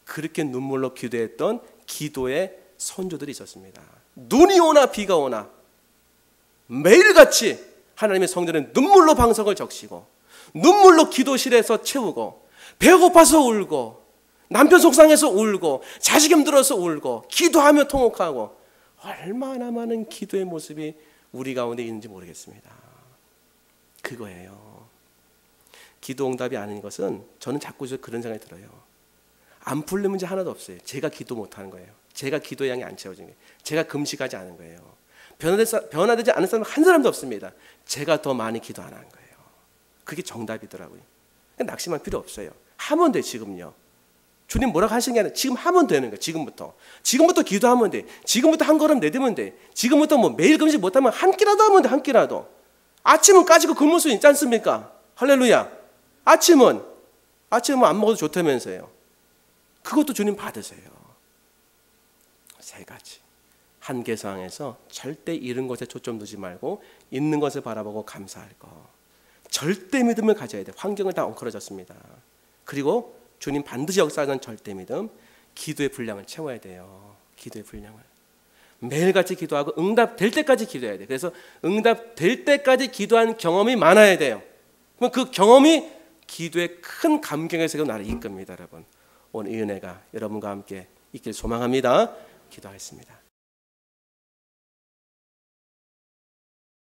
그렇게 눈물로 기도했던 기도의 선조들이 있었습니다. 눈이 오나 비가 오나 매일같이 하나님의 성전에 눈물로 방석을 적시고 눈물로 기도실에서 채우고 배고파서 울고 남편 속상해서 울고 자식 힘들어서 울고 기도하며 통곡하고 얼마나 많은 기도의 모습이 우리 가운데 있는지 모르겠습니다. 그거예요. 기도 응답이 아닌 것은 저는 자꾸 그런 생각이 들어요. 안 풀린 문제 하나도 없어요. 제가 기도 못하는 거예요. 제가 기도의 양이 안 채워진 거예요. 제가 금식하지 않은 거예요. 변화되지 않은 사람 한 사람도 없습니다. 제가 더 많이 기도 안 한 거예요. 그게 정답이더라고요. 낙심할 필요 없어요. 하면 돼. 지금요. 주님 뭐라고 하시는 게 아니라 지금 하면 되는 거예요. 지금부터 기도하면 돼. 지금부터 한 걸음 내딛으면 돼. 지금부터 뭐 매일 금식 못하면 한 끼라도 하면 돼. 한 끼라도. 아침은 까지고 굶을 수 있지 않습니까? 할렐루야. 아침은 안 먹어도 좋다면서요. 그것도 주님 받으세요. 세 가지. 한계상에서 절대 잃은 것에 초점 두지 말고 있는 것을 바라보고 감사할 것. 절대 믿음을 가져야 돼. 환경은 다 엉클어졌습니다. 그리고 주님 반드시 역사하는 절대 믿음, 기도의 분량을 채워야 돼요. 기도의 분량을. 매일같이 기도하고 응답될 때까지 기도해야 돼. 그래서 응답될 때까지 기도한 경험이 많아야 돼요. 그럼 그 경험이 기도의 큰 감격의 세계로 나를 이끕니다. 여러분, 오늘 이 은혜가 여러분과 함께 있길 소망합니다. 기도하겠습니다.